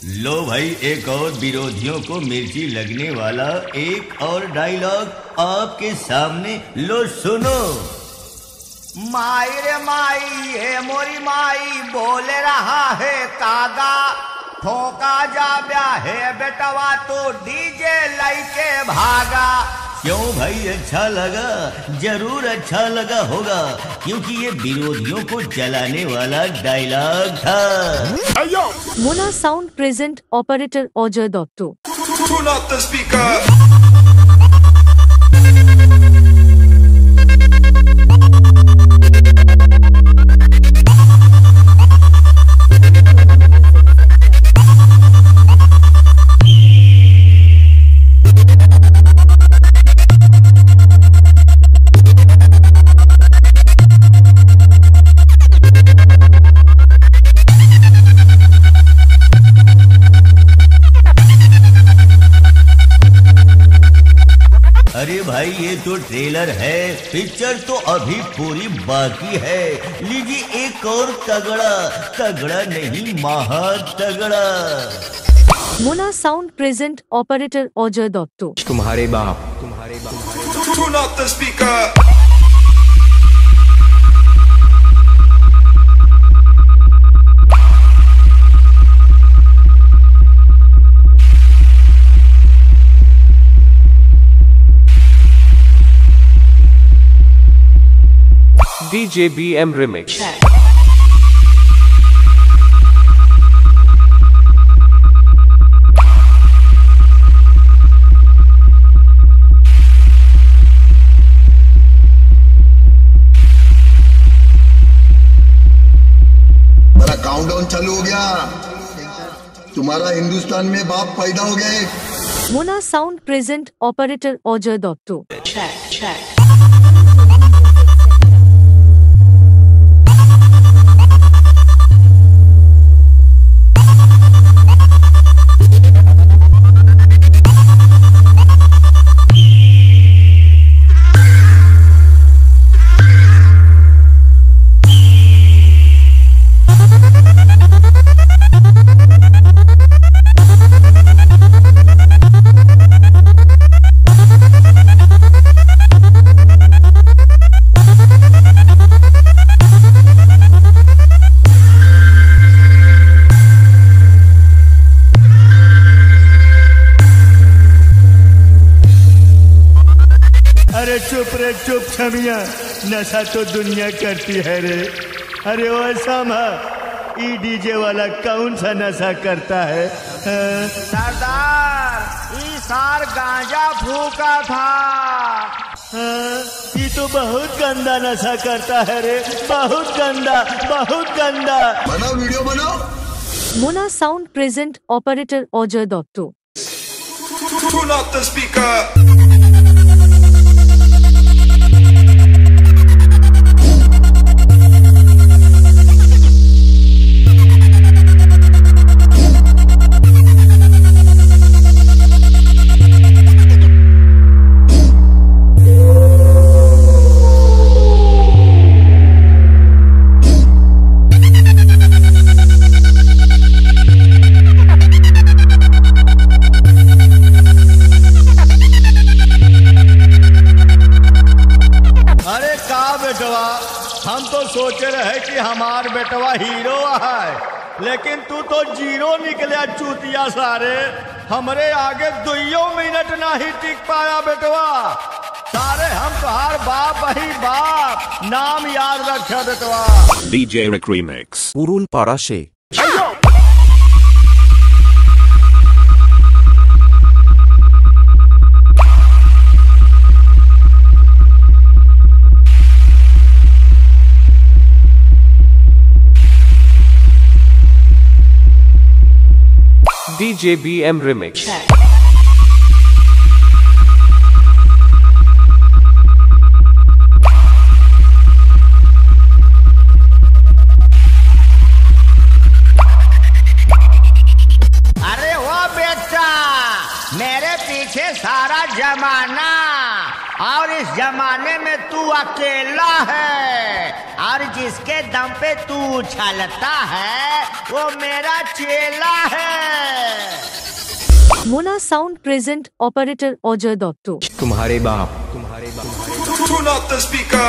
लो भाई, एक और विरोधियों को मिर्ची लगने वाला एक और डायलॉग आपके सामने, लो सुनो। माई रे माई, हे मोरी माई, बोल रहा है कागा, ठोका जा ब्या है बेटवा तो डीजे लाइके भागा। क्यों भाई, अच्छा लगा? जरूर अच्छा लगा होगा, क्योंकि ये विरोधियों को जलाने वाला डायलॉग था। Mona Sound present operator Ajay Dotto. Turn up the speaker. अरे भाई, ये तो ट्रेलर है, पिक्चर तो अभी पूरी बाकी है। लीजिए एक और तगड़ा, तगड़ा नहीं महा तगड़ा। Mona Sound present operator Ajay Dotto. तुम्हारे बाप। Turn up the speaker. DJ BM Remix. मेरा काउंटडाउन चालू हो गया, तुम्हारा हिंदुस्तान में बाप पैदा हो गए। Mona Sound present operator Ajay Dotto. अरे चुप रे चुप छमिया, नशा तो दुनिया करती है रे। अरे वो सामा, ई डीजे वाला कौन सा नशा करता है? सरदार, ई सार गांजा फूका था। ये तो बहुत गंदा नशा करता है रे, बहुत गंदा, बहुत गंदा। बनाओ वीडियो बनाओ। Mona Sound present operator Ajay Dotto. Turn up the speaker. बेटवा, हम तो सोच रहे कि हमार बेटवा हीरो है, लेकिन तू तो जीरो निकलिया चूतिया सारे। हमरे आगे 2 मिनट नहीं टिक पाया बेटवा। सारे हम तुहार बाप ही बाप, नाम याद रखा बेटवा। DJ Rick Remix. Purul Parashe. DJ BM Remix. अरे वो बेटा, मेरे पीछे सारा जमाना, और इस जमाने में तू अकेला है, और जिसके दम पे तू उछलता है वो मेरा चेला है। Mona sound present operator Ajay Dutt. तुम्हारे बाप Turn up the speaker.